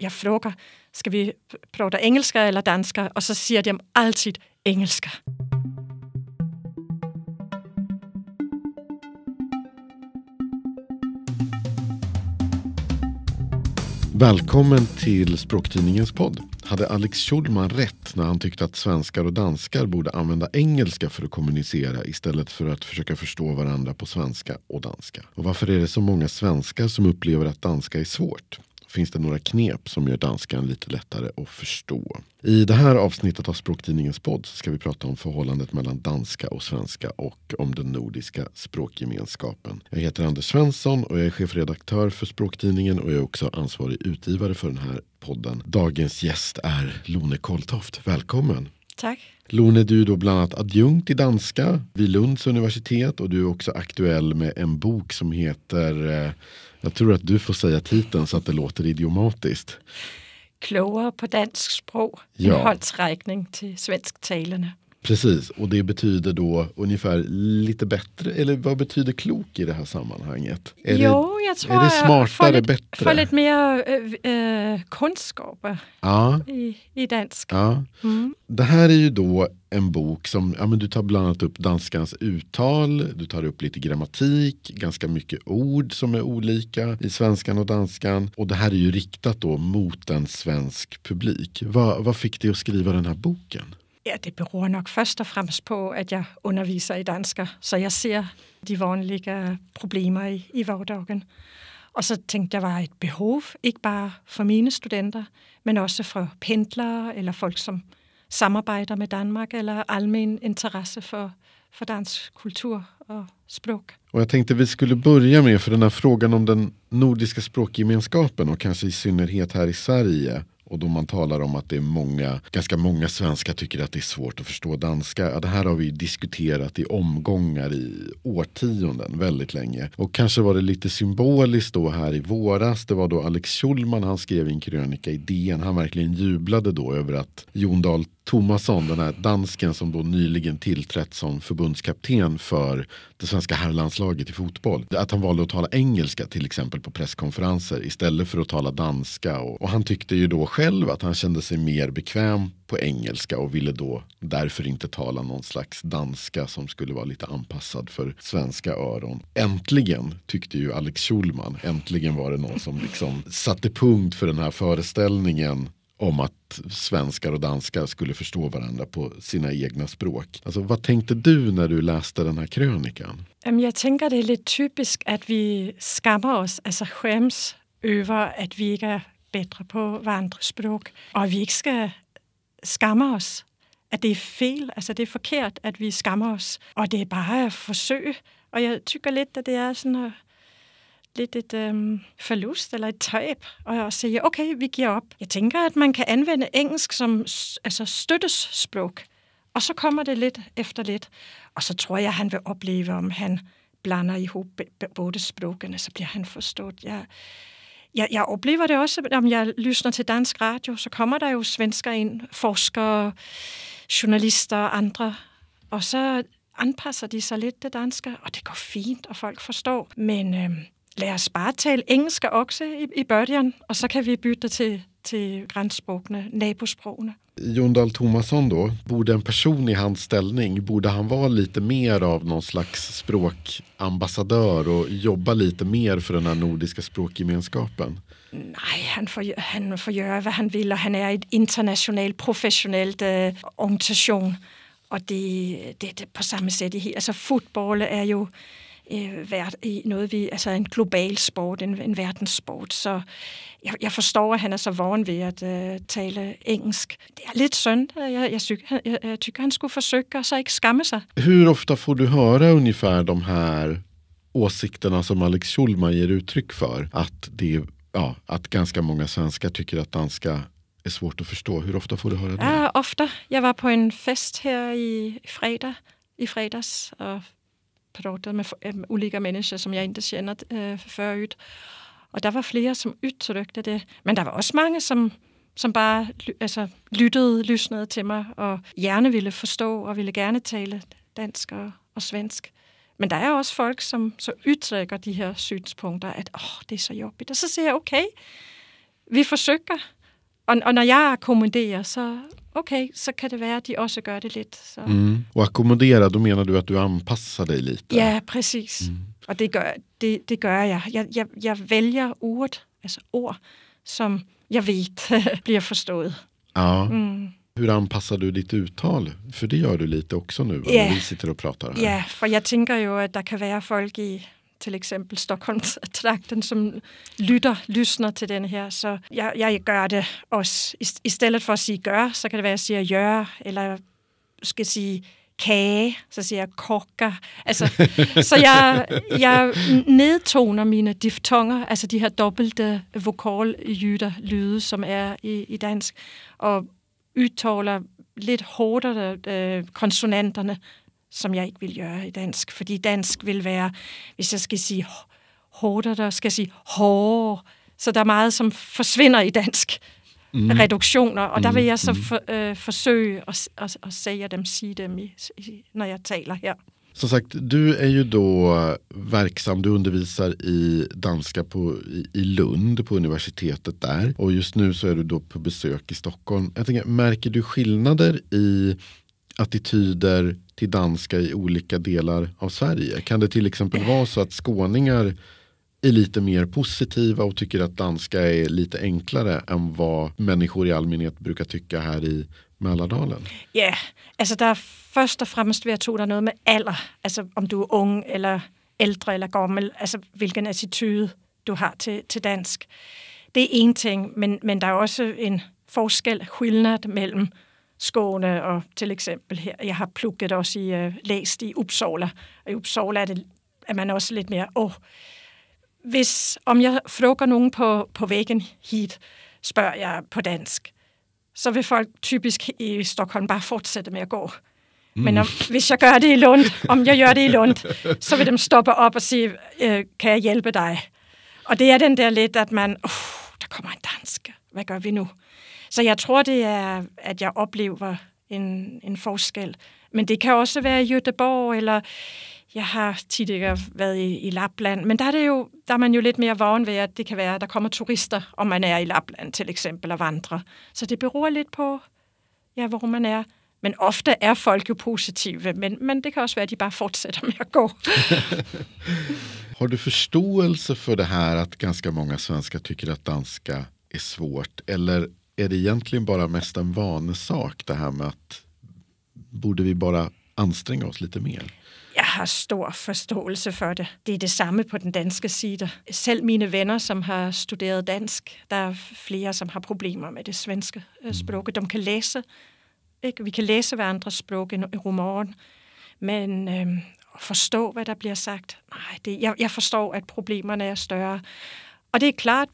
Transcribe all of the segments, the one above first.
jeg frågar, ska vi prata engelska eller danska? Och så säger de alltid engelska. Välkommen till Språktidningens podd. Hade Alex Schulman rätt när han tyckte att svenskar och danskar borde använda engelska för att kommunicera istället för att försöka förstå varandra på svenska och danska? Och varför är det så många svenskar som upplever att danska är svårt? Finns det några knep som gör danskan lite lättare att förstå? I det här avsnittet av Språktidningens podd ska vi prata om förhållandet mellan danska och svenska och om den nordiska språkgemenskapen. Jag heter Anders Svensson och jag är chefredaktör för Språktidningen och jag är också ansvarig utgivare för den här podden. Dagens gäst är Lone Koltoft. Välkommen! Tack. Lone, du är då bland annat adjunkt i danska vid Lunds universitet och du är också aktuell med en bok som heter... Jag tror att du får säga titeln så att det låter idiomatiskt. Klogare på dansk språk. En håndsräkning till svensktalande. Precis, och det betyder då ungefär lite bättre, eller vad betyder klok i det här sammanhanget? Jag tror är det smartare, bättre? Få lite mer kunskaper i dansk. Ja. Mm. Det här är ju då en bok som, men du tar bland annat upp danskans uttal, du tar upp lite grammatik, ganska mycket ord som är olika i svenskan och danskan. Och det här är ju riktat då mot en svensk publik. Vad fick dig att skriva den här boken? Ja, det beror nog först och främst på, att jag undervisar i danska, så jag ser de vanliga problemer i vardagen. Och så tänkte jag, var ett behov, inte bara för mina studenter, men också för pendlare eller folk som samarbetar med Danmark eller allmän intresse för dansk kultur och språk. Och jag tänkte vi skulle börja med för den här frågan om den nordiska språkgemenskapen och kanske i synnerhet här i Sverige. Och då man talar om att det är ganska många svenskar tycker att det är svårt att förstå danska. Ja, det här har vi diskuterat i omgångar i årtionden väldigt länge. Och kanske var det lite symboliskt då här i våras. Det var då Alex Schulman, han skrev i en krönika i DN. Han verkligen jublade då över att Jon Dahl Tomasson, den här dansken som då nyligen tillträtt som förbundskapten för det svenska herrlandslaget i fotboll. Att han valde att tala engelska till exempel på presskonferenser istället för att tala danska. Och han tyckte ju då själv att han kände sig mer bekväm på engelska och ville då därför inte tala någon slags danska som skulle vara lite anpassad för svenska öron. Äntligen tyckte ju Alex Schulman, äntligen var det någon som liksom satte punkt för den här föreställningen om att svenskar och danskar skulle förstå varandra på sina egna språk. Alltså, vad tänkte du när du läste den här krönikan? Jag tänker det är lite typiskt att vi skammar oss, alltså skäms över att vi inte är bättre på varandras språk. Och vi inte ska skamma oss. Att det är fel, alltså det är förkert att vi skammar oss. Och det är bara ett försök. Och jag tycker lite att det är sådan här lite ett förlust eller ett tab och säga okej, vi ger upp. Jag tänker att man kan använda engelsk som støttespråk och så kommer det lite efter lite och så tror jag han vill uppleva om han blandar ihop båda språken så blir han förstådd. Jag upplever det också om jag lyssnar till dansk radio så kommer där ju svenskar in, forskare, journalister och andra och så anpassar de sig lite till danska och det går fint och folk förstår. Men lad os bare tale engelska också i början, och så kan vi byta till gränsspråkene, nabospråkene. Jon Dahl Tomasson då, borde en person i hans ställning, borde han vara lite mer av någon slags språkambassadör och jobba lite mer för den här nordiska språkgemenskapen? Nej, han får göra vad han vill och han är ett internationellt professionellt organisation och det på samma sätt alltså fotboll är ju en global sport, en verdenssport. Så jag förstår, att han är så van vid att tala engelsk. Det är lite synd. Jag tycker han skulle försöka så inte skamma sig. Hur ofta får du höra ungefär de här åsikterna som Alex Schulman ger uttryck för? Att ganska många svenskar tycker att danska är svårt att förstå. Hur ofta får du höra det? Ja, ofta. Jag var på en fest här i fredags och pratade med olika människor som jag inte känner förut. Och där var flera som uttryckte det. Men der var også mange, som bare lyssnade till mig och gärna ville förstå och ville gärna tala dansk och svensk. Men der är också folk, som så uttrycker de her synspunkter, at det är så jobbigt. Och så säger jag, okej, vi forsøger. Og når jeg akkommoderer, så okej, så kan det være att de också gör det lite. Så. Och ackommodera, då menar du att du anpassar dig lite? Ja, precis. Och det gör jag. Jag väljer ord som jag vet blir förstått. Ja. Hur anpassar du ditt uttal? För det gör du lite också nu när vi sitter och pratar här. Ja, för jag tänker ju att det kan vara folk i till exempel Stockholmstrakten som lyssnar till den här. Så jag gör det också. Istället för att säga gör så kan det vara att säga gör. Eller ska säga kage, så säger jag koka. Alltså, så jag nedtoner mina diftonger, alltså de här dobbelte vokallyde som är i dansk, och uttalar lite hårdare konsonanterna som jag inte vill göra i dansk. Fordi dansk vil være, hvis jeg skal sige hårdere, skal jeg sige hårdere. Så der er meget, som forsvinder i dansk. Reduktioner, og der vil jeg så forsøge at sige dem, når jeg taler her. Som sagt, du är ju då verksam, du undervisar i danska i Lund på universitetet där. Och just nu så är du då på besök i Stockholm. Jag tänker, märker du skillnader i attityder till danska i olika delar av Sverige? Kan det till exempel vara så att skåningar är lite mer positiva och tycker att danska är lite enklare än vad människor i allmänhet brukar tycka här i Mälardalen? Ja, altså der er først og fremmest ved at tro, der er noget med alder. Altså om du er ung eller ældre eller gammel, altså hvilken attitude du har til dansk. Det er en ting, men der er også en forskel, skillnad mellem Skåne og til eksempel her. Jeg har plukket også læst i Uppsala, og i Uppsala er man også lidt mere, om jeg frågar nogen på væggen hit, spørger jeg på dansk, så vil folk typisk i Stockholm bare fortsætte med at gå. Men hvis jeg gør det i Lund, så vil de stoppe op og sige, kan jeg hjælpe dig? Og det er den der lidt, at man, der kommer en dansk, hvad gør vi nu? Så jeg tror, det er, at jeg oplever en forskel. Men det kan også være i Göteborg, eller jeg har tidligere været i Lapland, men der er man jo lidt mere vågen ved, at det kan være, at der kommer turister, om man er i Lapland til eksempel og vandrer. Så det beror lidt på, hvor man er. Men ofte er folk jo positive, men det kan også være, at de bare fortsætter med at gå. Har du förståelse för det här att ganska många svenskar tycker att danska är svårt? Eller är det egentligen bara mest en vanesak, det här med att borde vi bara anstränga oss lite mer? Jeg har stor forståelse for det. Det er det samme på den danske side. Selv mine venner, som har studeret dansk, der er flere, som har problemer med det svenske sprog. De kan læse, ikke? Vi kan læse hverandres sprog i romanen, men forstå, hvad der bliver sagt. Nej, jeg forstår, at problemerne er større. Og det er klart,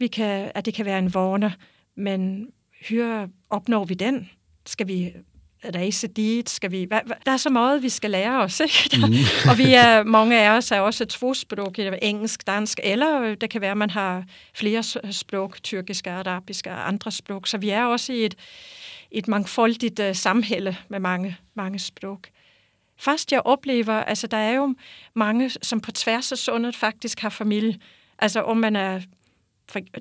at det kan være en vane, men opnår vi den? Skal vi rejse dit? Der er så meget, vi skal lære os, ikke? Og mange af os er også tvosprogige, engelsk, dansk, eller det kan være, at man har flere sprog, tyrkisk, arabisk og andre sprog. Så vi er også i et mangfoldigt samhælle med mange sprog. Først jeg oplever, altså der er jo mange, som på tværs af sundet faktisk har familie. Altså om man er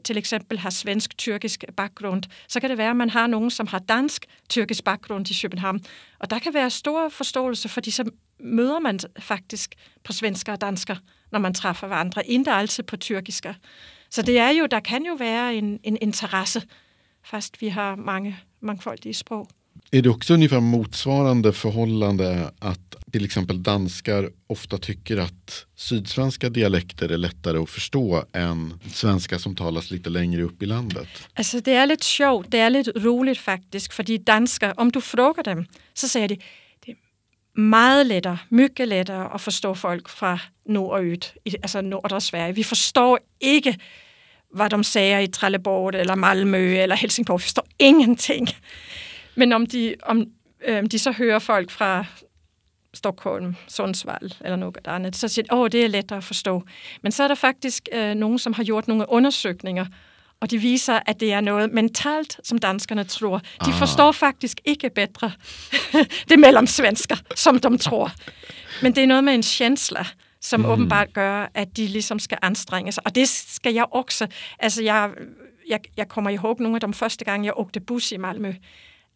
til eksempel har svensk-tyrkisk baggrund, så kan det være, at man har nogen, som har dansk-tyrkisk baggrund i København. Og der kan være stor forståelse, fordi så møder man faktisk på svensker og dansker, når man træffer hverandre, ikke altid på tyrkisker. Så det er jo, der kan jo være en interesse, fast vi har mangfoldige sprog. Är det också ungefär motsvarande förhållande att till exempel danskar ofta tycker att sydsvenska dialekter är lättare att förstå än svenska som talas lite längre upp i landet? Altså det er lidt sjovt, det er lidt roligt faktisk, fordi danskere, om du frågar dem, så siger de, det er meget lettere, mycket lettere at forstå folk fra nord og ød, altså nord og Sverige. Vi forstår ikke, hvad de siger i Trelleborg eller Malmø eller Helsingborg. Vi forstår ingenting. Men om de så hører folk fra Stockholm, Sundsvall eller noget andet, så siger de, det er lettere at forstå. Men så er der faktisk nogen, som har gjort nogle undersøgninger, og de viser, at det er noget mentalt, som danskerne tror. De forstår faktisk ikke bedre det mellemsvensker, som de tror. Men det er noget med en känsla, som åbenbart gør, at de ligesom skal anstrenge sig. Og det skal jeg også. Altså jeg kommer ihåg nogle af de første gange, jeg åkte bus i Malmø.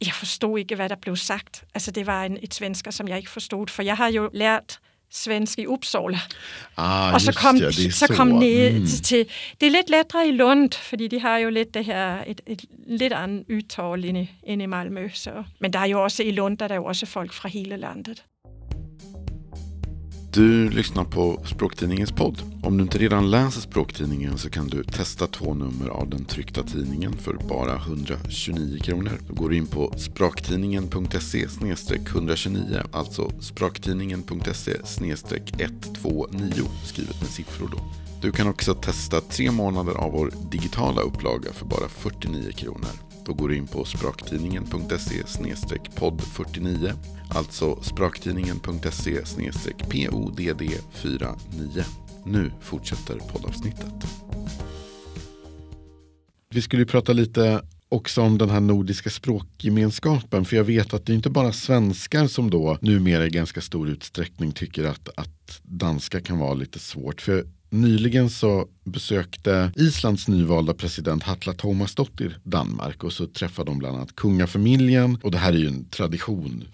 Jeg forstod ikke, hvad der blev sagt. Altså, det var et svensker, som jeg ikke forstod, for jeg har jo lært svensk i Uppsala. Og så kom ned til... Det er lidt lettere i Lund, fordi de har jo lidt det her, et lidt andet udtal end i Malmø. Så. Men der er jo også i Lund, der er jo også folk fra hele landet. Du lyssnar på Språktidningens podd. Om du inte redan läser Språktidningen så kan du testa 2 nummer av den tryckta tidningen för bara 129 kronor. Då går du in på spraktidningen.se/129, alltså spraktidningen.se/129, skrivet med siffror då. Du kan också testa 3 månader av vår digitala upplaga för bara 49 kronor. Då går du in på spraktidningen.se/podd49, alltså spraktidningen.se/podd49. Nu fortsätter poddavsnittet. Vi skulle ju prata lite också om den här nordiska språkgemenskapen, för jag vet att det är inte bara svenskar som då numera i ganska stor utsträckning tycker att danska kan vara lite svårt. För nyligen så besökte Islands nyvalda president Halla Tómasdóttir Danmark och så träffade de bland annat kungafamiljen. Och det här är ju en tradition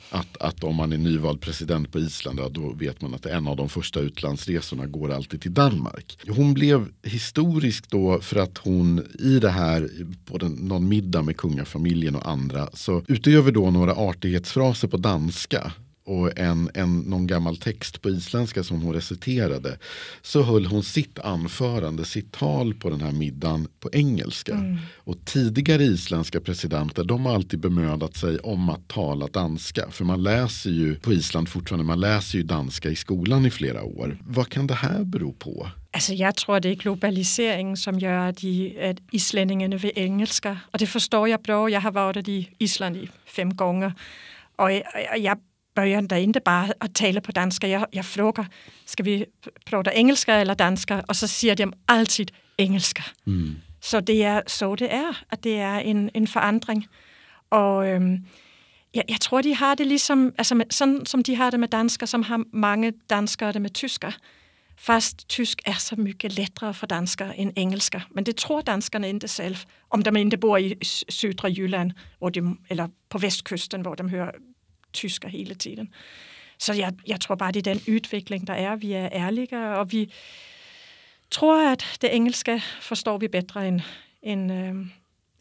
att om man är nyvald president på Island, då vet man att en av de första utlandsresorna går alltid till Danmark. Hon blev historisk då för att hon i det här, på någon middag med kungafamiljen och andra, så utöver då några artighetsfraser på danska och någon gammal text på isländska som hon reciterade, så höll hon sitt anförande, sitt tal på den här middagen på engelska. Och tidigare isländska presidenter, de har alltid bemödat sig om att tala danska. För man läser ju på Island fortfarande, man läser ju danska i skolan i flera år. Vad kan det här bero på? Altså, jeg tror, det er globaliseringen, som gør, at islændingene vil engelska. Og det forstår jeg bra. Jeg har været i Island i 5 gånger. Og jeg börjar där inte bara att tala på danska. Jag frågar, ska vi prata engelska eller danska? Och så säger de alltid engelska. Så det är så det är, att det är en förändring. Och jag tror, de har det liksom, alltså sådan som de har det med danskar, som har många danskar det med tyskar. Fast tysk är så mycket lättare för danskar än engelska. Men det tror danskarna inte själv. Om de inte bor i södra Jylland eller på västkusten, hvor de hör tysker hele tiden. Så jeg tror bare, det er den udvikling, der er. Vi er ærlige, og vi tror, at det engelske forstår vi bedre end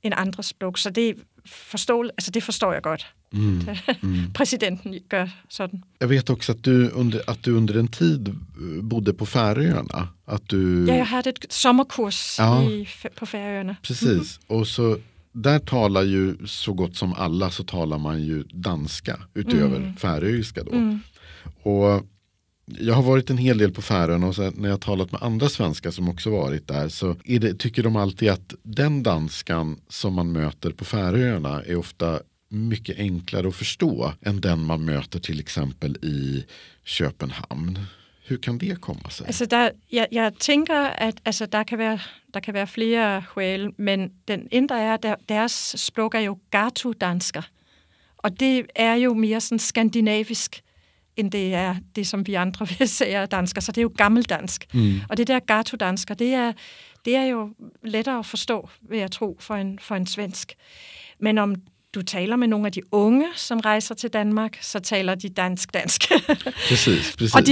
andre sprog. Så det forstår jeg godt. Præsidenten gør sådan. Jag vet också att du under en tid bodde på Färöarna. Ja, jag hade ett sommarkurs på Färöarna. Precis, och så där talar ju så gott som alla, så talar man ju danska utöver färöiska då. Och jag har varit en hel del på Färöarna, och så när jag har talat med andra svenskar som också varit där, så tycker de alltid att den danskan som man möter på Färöarna är ofta mycket enklare att förstå än den man möter till exempel i Köpenhamn. Hur kan det komma sig? Altså jeg tænker, at altså, der kan være flere skäl, men den ene er, at deres sprog er jo gatudansker. Og det er jo mere sådan skandinavisk, end det er det, som vi andre vil sige er dansker. Så det er jo gammeldansk. Og det der gatudansker, det er jo lettere at forstå, vil jeg tro, for en svensk. Men om du taler med nogle af de unge, som rejser til Danmark, så taler de dansk. Præcis. Og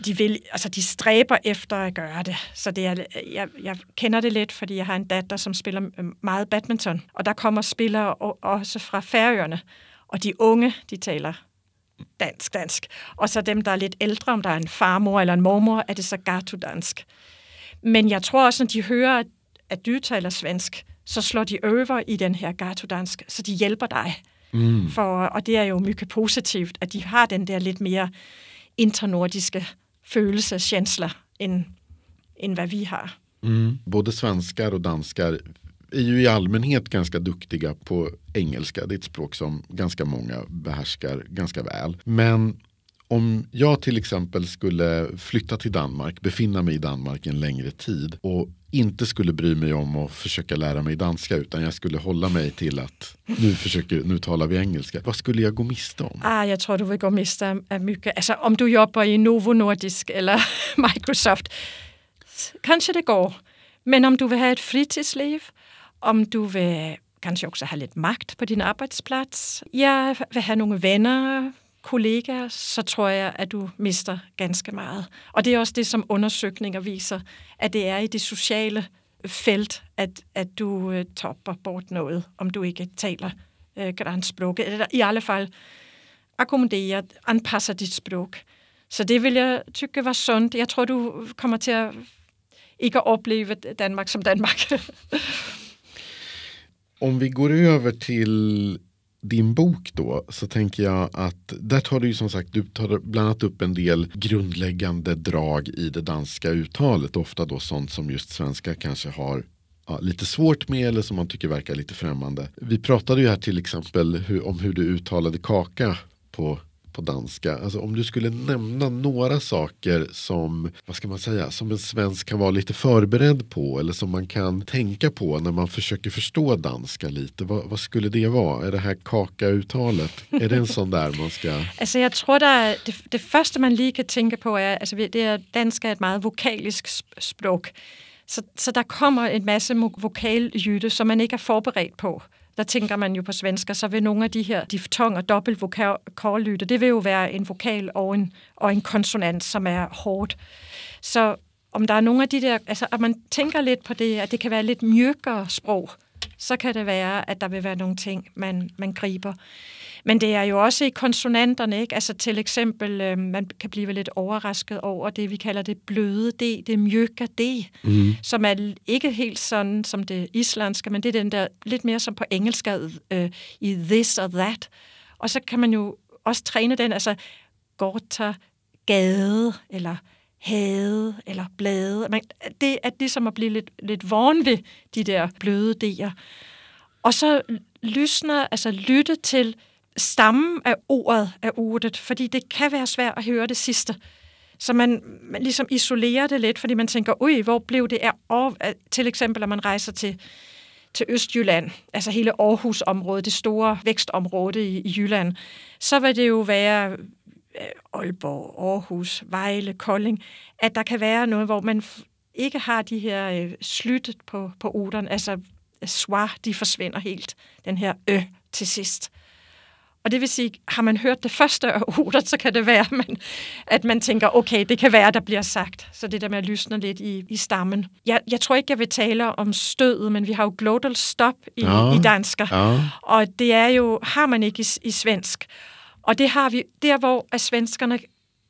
de vil, altså de stræber efter at gøre det. Så det er, jeg kender det lidt, fordi jeg har en datter, som spiller meget badminton. Og der kommer spillere også fra Færøerne. Og de unge, de taler dansk. Og så dem, der er lidt ældre, om der er en farmor eller en mormor, er det så gatudansk. Men jeg tror også, når de hører, at du taler svensk, så slår de over i den her gatudansk, så de hjælper dig. Og det er jo mycket positivt, at de har den der lidt mere internordiske følelseskänsla, end hvad vi har. Både svenskar och danskar är ju i allmänhet ganska duktiga på engelska. Det är ett språk som ganska många behärskar ganska väl. Men om jag till exempel skulle flytta till Danmark, befinna mig i Danmark en längre tid och inte skulle bry mig om att försöka lära mig danska, utan jag skulle hålla mig till att nu talar vi engelska. Vad skulle jag gå miste om? Jag tror, du vil gå miste af mycket. Altså, om du jobber i Novo Nordisk eller Microsoft, kanske det går. Men om du vil have et fritidsliv, om du vil kanskje også have lidt magt på din arbejdsplads. Jeg vil have nogle venner, kollegaer, så tror jeg, at du mister ganske meget. Og det er også det, som undersøgninger viser, at det er i det sociale felt, at du topper bort noget, om du ikke taler grænsprog. Eller i alle fald akkommoderer, anpasser dit sprog. Så det vil jeg tykke var sundt. Jeg tror, du kommer til at ikke at opleve Danmark som Danmark. Om vi går över till din bok då, så tänker jag att där tar du ju som sagt, du tar bland annat upp en del grundläggande drag i det danska uttalet, ofta då sånt som just svenska kanske har lite svårt med eller som man tycker verkar lite främmande. Vi pratade ju här till exempel om hur du uttalade kaka på danska. Alltså om du skulle nämna några saker som, vad ska man säga, som en svensk kan vara lite förberedd på eller som man kan tänka på när man försöker förstå danska lite. Vad skulle det vara? Är det här kaka-uttalet? Är det en sån där man ska... Altså jeg tror, det første man lige kan tænke på er, altså dansk er et meget vokalisk sprog. Så der kommer en masse vokallyde, som man ikke er forberedt på. Der tænker man jo på svensker, så vil nogle af de her diftong- og dobbeltvokallyde, det vil jo være en vokal og en konsonant, som er hårdt. Så om der er nogle af de der, altså at man tænker lidt på det, at det kan være lidt mjukere sprog, så kan det være, at der vil være nogle ting, man griber. Men det er jo også i konsonanterne, ikke? Altså til eksempel, man kan blive lidt overrasket over det, vi kalder det bløde D, det mjuka D, som er ikke helt sådan som det islandske, men det er den der lidt mere som på engelsk i this og that. Og så kan man jo også træne den, altså gata, gade, eller hade, eller blade. Det er ligesom at blive lidt vågen ved de der bløde D'er. Og så lytte til stammen af ordet, fordi det kan være svært at høre det sidste. Så man ligesom isolerer det lidt, fordi man tænker, hvor blev det af? Til eksempel, når man rejser til Østjylland, altså hele Aarhus-området, det store vækstområde i Jylland, så vil det jo være Aalborg, Aarhus, Vejle, Kolding, at der kan være noget, hvor man ikke har de her slyttet på ordene, altså svar, de forsvinder helt, den her til sidst. Og det vil sige, har man hørt det første af ordet, så kan det være, at man tænker, okay, det kan være, der bliver sagt. Så det der med at lysne lidt i stammen. Jeg tror ikke, jeg vil tale om stødet, men vi har jo glottal stop i dansker. Ja. Og det er jo, har man ikke i svensk. Og det har vi, der hvor svenskerne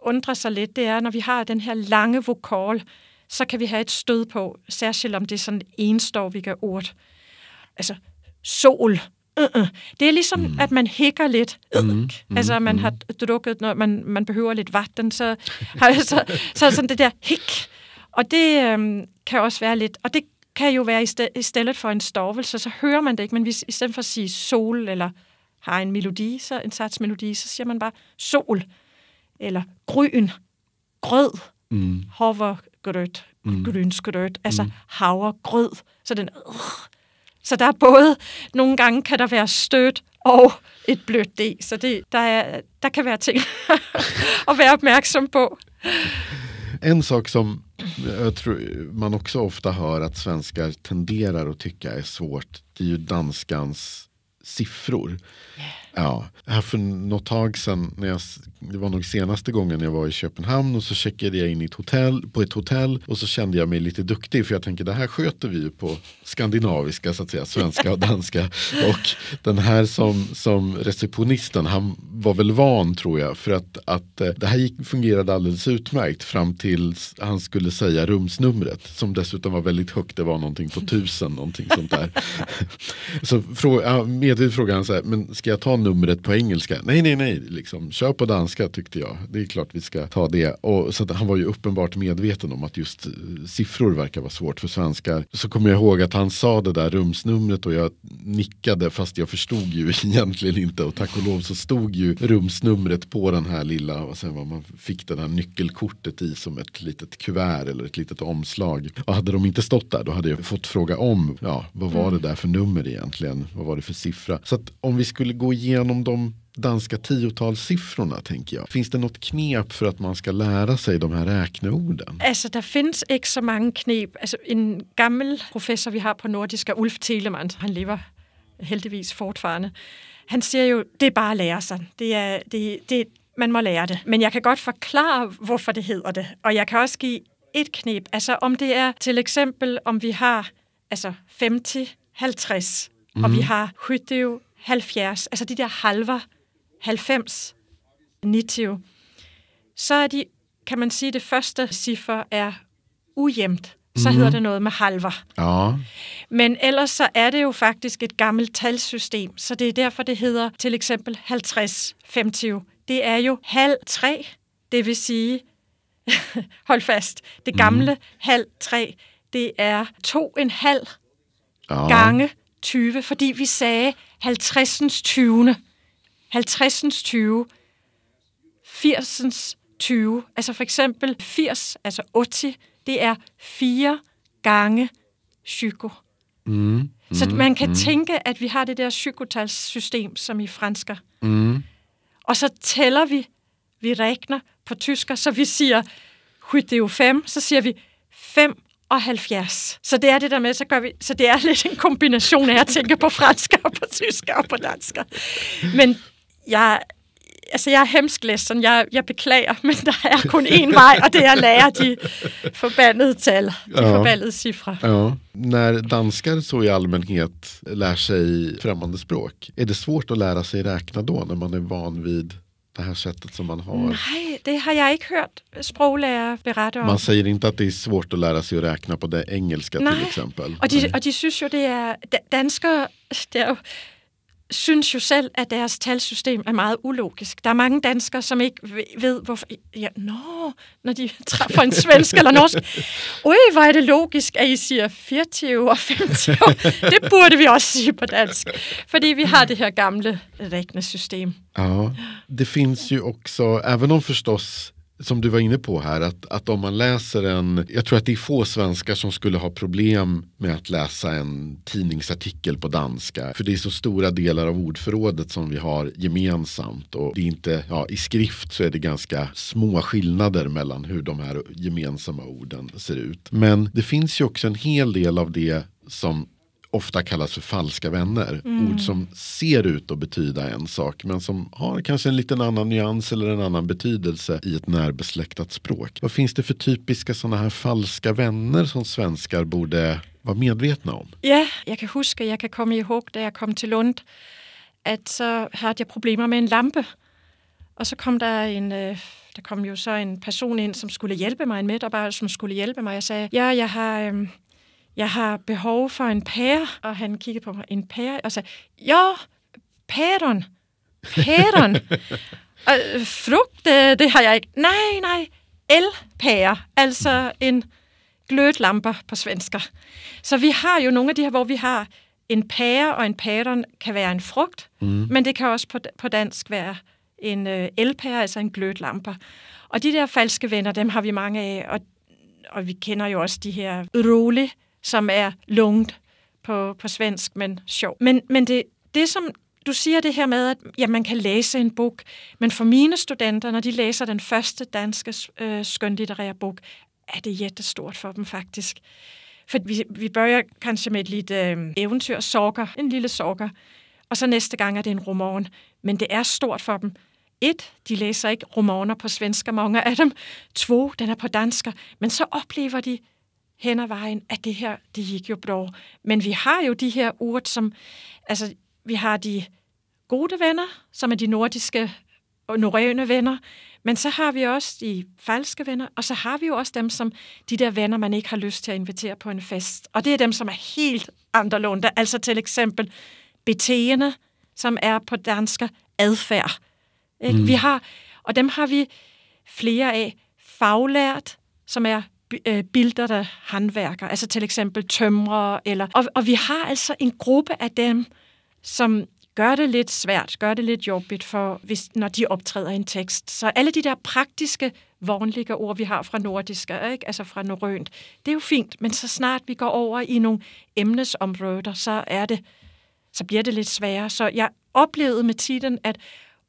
undrer sig lidt, det er, når vi har den her lange vokal, så kan vi have et stød på, særligt om det er sådan et enstavigt ord. Altså, sol. Det er ligesom, at man hikker lidt. Altså, man har drukket, når man behøver lidt vatten, så sådan det der hik. Og det kan også være lidt, og det kan jo være i stedet for en stavelse, så hører man det ikke, men hvis i stedet for at sige sol, eller har en melodi, så en satsmelodi, så siger man bare sol, eller gryn, grød, havregrøt, grynsgrøt, altså havregrød, så den så der er både, nogle gange kan der være stødt og et blødt D, så der kan være ting at være opmærksom på. En sak som jag tror man också ofta hör att svenskar tenderar att tycka är svårt, det är ju danskans siffror. Ja, här för något tag sedan, det var nog senaste gången jag var i Köpenhamn och så checkade jag in på ett hotell och så kände jag mig lite duktig för jag tänker det här sköter vi ju på skandinaviska så att säga, svenska och danska. Och den här som receptionisten, han var väl van tror jag för att det här fungerade alldeles utmärkt fram till han skulle säga rumsnumret som dessutom var väldigt högt, det var någonting på 1000, någonting sånt där. Så medvetet frågade han så här, men ska jag ta numret på engelska? Nej, liksom, kör på danska tyckte jag. Det är klart vi ska ta det. Och så han var ju uppenbart medveten om att just siffror verkar vara svårt för svenskar. Så kommer jag ihåg att han sa det där rumsnumret och jag nickade fast jag förstod ju egentligen inte. Och tack och lov så stod ju rumsnumret på den här lilla och sen var man fick det där nyckelkortet i som ett litet kuvert eller ett litet omslag. Och hade de inte stått där då hade jag fått fråga vad var det där för nummer egentligen? Vad var det för siffra? Så att om vi skulle gå igenom de danska 10-talssiffrorna, tänker jag. Finns det något knep för att man ska lära sig de här räkneorden? Altså, der findes ikke så mange knep. Altså, en gammel professor, vi har på nordiska, Ulf Telemann, han lever heldigvis fortfarande, han siger jo, det er bare at lære sig. Man må lære det. Men jeg kan godt forklare, hvorfor det hedder det. Og jeg kan også give et knep. Altså, om det er til eksempel, om vi har 50, 50, og vi har 70, 70, altså de der halver, 90, 90, så er de, kan man sige, det første ciffer er ujævnt. Så hedder det noget med halver. Ja. Men ellers så er det jo faktisk et gammelt talsystem, så det er derfor, det hedder til eksempel 50, 50. Det er jo halv 3, det vil sige, hold fast, det gamle halv 3, det er 2,5 gange 20, fordi vi sagde 50'ens 20. 50'ens 20. 80'ens 20. Altså for eksempel 80, altså 80, det er 4 gange psyko. Så man kan tænke, at vi har det der psykotalssystem, som i fransker. Og så tæller vi regner på tysker, så vi siger 75, så siger vi 75. Så det er det der med, så det er lidt en kombination af at tænke på fransk og på tysk og på dansk. Men jeg er hemsklæst, jeg beklager, men der er kun én vej, og det er at lære de förbandede tal, de förbandede cifre. Ja. När danskar så i allmänhet lär sig främmande språk, är det svårt att lära sig räkna då, när man är van vid det här sättet som man har? Nej, det har jeg ikke hørt sproglærer berette om. Man säger inte att det är svårt att lära sig att räkna på det engelska till exempel. Og de synes jo, det er danskere, det er jo, synes jo selv, at deres talsystem er meget ulogisk. Der er mange danskere, som ikke ved, hvorfor... Ja, når de træffer en svensk eller norsk. Hvor er det logisk, at I siger 40 og 50. Det burde vi også sige på dansk. Fordi vi har det här gamla räknesystem. Ja, det finns ju också, även om förstås, som du var inne på här, att om man läser jag tror att det är få svenskar som skulle ha problem med att läsa en tidningsartikel på danska, för det är så stora delar av ordförrådet som vi har gemensamt, och det är inte, i skrift så är det ganska små skillnader mellan hur de här gemensamma orden ser ut. Men det finns ju också en hel del av det som ofta kallas för falska vänner. Ord som ser ut att betyda en sak, men som har kanske en liten annan nyans eller en annan betydelse i ett närbesläktat språk. Vad finns det för typiska sådana här falska vänner som svenskar borde vara medvetna om? Ja, jeg kan komme ihåg, da jeg kom til Lund, at så havde jeg problemer med en lampe. Og så kom der kom jo så en person ind, som skulle hjælpe mig, en medarbejder, som skulle hjælpe mig. Jeg sagde, jeg har behov for en pære, og han kiggede på mig, en pære, og sagde, pæren. Og frugt, det har jeg ikke. Nej, elpære, altså en glødlamper på svensker. Så vi har jo nogle af de her, hvor vi har en pære, og en pæren kan være en frugt, men det kan også på dansk være en elpære, altså en glødlamper. Og de der falske venner, dem har vi mange af, og vi kender jo også de her rolig, som er lungt på svensk, men sjov. Men det som du siger det her med, at man kan læse en bog, men for mine studenter, når de læser den første danske skønlitterære bog, er det jättestort for dem faktisk. For vi börjar kanskje med et lille eventyr, en lille sorger, og så næste gang er det en roman. Men det er stort for dem. 1, de læser ikke romaner på svensk, mange af dem. 2, den er på dansk, men så oplever de hen ad vejen, at det her, det gik jo bra. Men vi har jo de her ord, som, altså, vi har de gode venner, som er de nordiske og norrøne venner, men så har vi også de falske venner, og så har vi jo også dem, som de der venner, man ikke har lyst til at invitere på en fest. Og det er dem, som er helt anderledes. Altså til eksempel beteende, som er på dansk adfærd. Vi har, og dem har vi flere af. Faglært, som er bilderte håndværkere, altså til eksempel tømrere, og vi har altså en gruppe af dem, som gør det lidt svært, gør det lidt jobbigt, når de optræder i en tekst. Så alle de der praktiske, vanlige ord, vi har fra nordiske, ikke? Altså fra norrønt, det er jo fint, men så snart vi går over i nogle emnesområder, så bliver det lidt sværere. Så jeg oplevede med tiden, at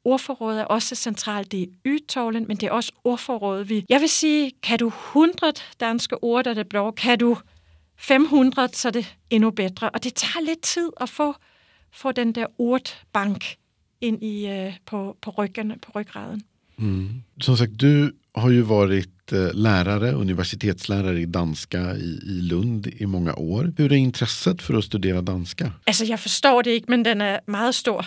ordforråd er også centralt. Det er udtalen, men det er også ordforråd. Jeg vil sige, kan du 100 danske ord, der det blå, kan du 500, så er det endnu bedre. Og det tager lidt tid at få den der ordbank ind på ryggraden. Som sagt, du har ju varit lärare, universitetslärare i danska i Lund i många år. Hur är intresset för att studera danska? Altså, jeg forstår det ikke, men den er meget stor.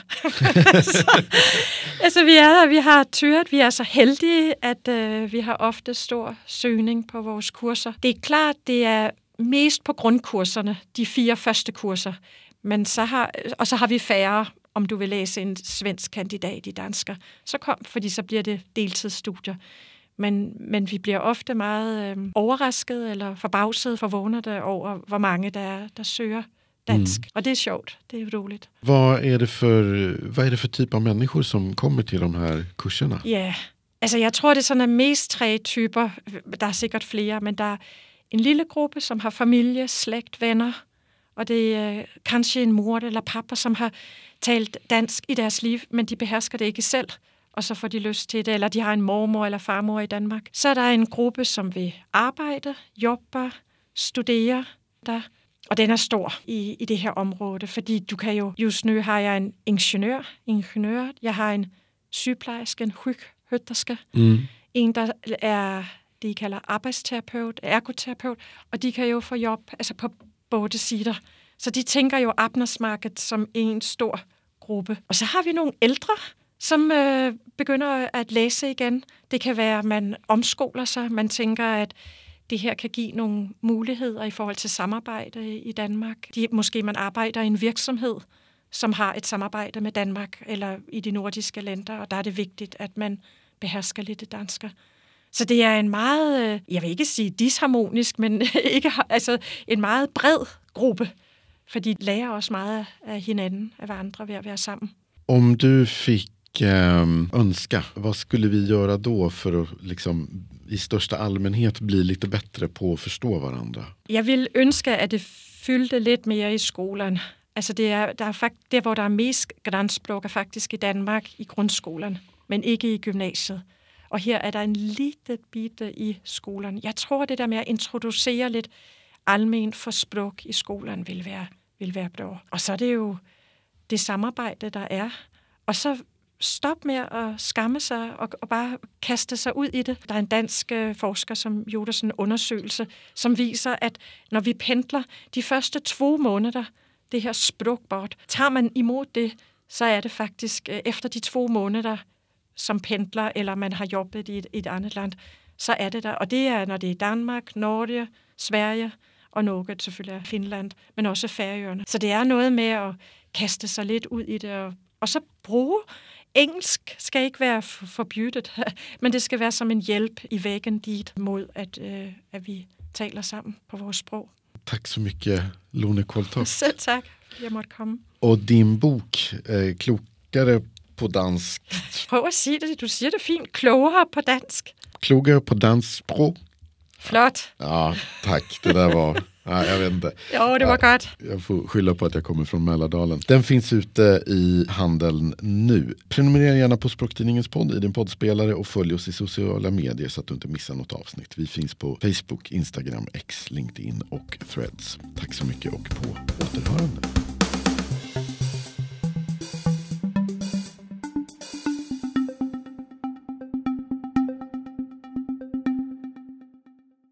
altså, vi har tyret, vi er så heldige, at vi har ofte stor søgning på vores kurser. Det er klart, det er mest på grundkurserne, de 4 første kurser. Men så har vi færre, om du vil læse en svensk kandidat i dansker. Fordi så bliver det deltidsstudier. Men vi bliver ofte meget overrasket eller forbavset, forvånet over, hvor mange der søger dansk. Og det er sjovt. Det er roligt. Vad är det för typ av människor som kommer till de här kurserna? Ja, altså jeg tror, det er sådan mest 3 typer. Der er sikkert flere, men der er en lille gruppe, som har familie, slægt, venner. Og det er kanskje en mor eller pappa, som har talt dansk i deres liv, men de behersker det ikke selv. Og så får de lyst til det, eller de har en mormor eller farmor i Danmark. Så er der en gruppe, som vil arbejde, jobbe, studere der. Og den er stor i det her område, fordi du kan jo, just nu har jeg en ingeniør, jeg har en sygeplejerske, en sjuksköterska, en der er, de kalder arbejdsterapeut, ergoterapeut, og de kan jo få job altså på både sider. Så de tænker jo arbejdsmarkedet som en stor gruppe. Og så har vi nogle ældre, som begynder at læse igen. Det kan være, at man omskoler sig. Man tænker, at det her kan give nogle muligheder i forhold til samarbejde i Danmark. Måske man arbejder i en virksomhed, som har et samarbejde med Danmark eller i de nordiske lande, og der er det vigtigt, at man behersker lidt det danske. Så det er en meget, jeg vil ikke sige disharmonisk, men ikke, altså en meget bred gruppe, for de lærer også meget af hinanden, af hverandre ved at være sammen. Om du fick önska, vad skulle vi göra då för att liksom, i största allmänhet bli lite bättre på att förstå varandra? Jeg vil ønske, at det fyldte lidt mere i skolen. Altså der hvor der er mest grænspråk er faktisk i Danmark i grundskolen, men ikke i gymnasiet. Og her er der en lille bitte i skolen. Jeg tror, det der med at introducere lidt almen for sprog i skolen vil være bra. Og så er det jo det samarbejde, der er. Og så stop med at skamme sig og bare kaste sig ud i det. Der er en dansk forsker, som gjorde sådan en undersøgelse, som viser, at når vi pendler de første 2 måneder, det her sprogbord, tager man imod det, så er det faktisk efter de 2 måneder, som pendler, eller man har jobbet i et andet land, så er det der. Og det er, når det er Danmark, Norge, Sverige og noget selvfølgelig Finland, men også Færøerne. Så det er noget med at kaste sig lidt ud i det, og så bruge. Engelsk skal ikke være forbudt, men det skal være som en hjælp i vægen dit mod, at vi taler sammen på vores sprog. Tak så mycket, Lone Koltoft. Selv tak, jeg måtte komme. Og din bok, Klokere på dansk. Prøv at sige det, du siger det fint. Klogere på dansk. Klogere på dansk sprog. Flot. Ja, tack. Det där var... Nej, jag vet inte. Jo, det var godt. Jag får skylla på att jag kommer från Mälardalen. Den finns ute i handeln nu. Prenumerera gärna på Språktidningens podd i din poddspelare och följ oss i sociala medier så att du inte missar något avsnitt. Vi finns på Facebook, Instagram, X, LinkedIn och Threads. Tack så mycket och på återhörande.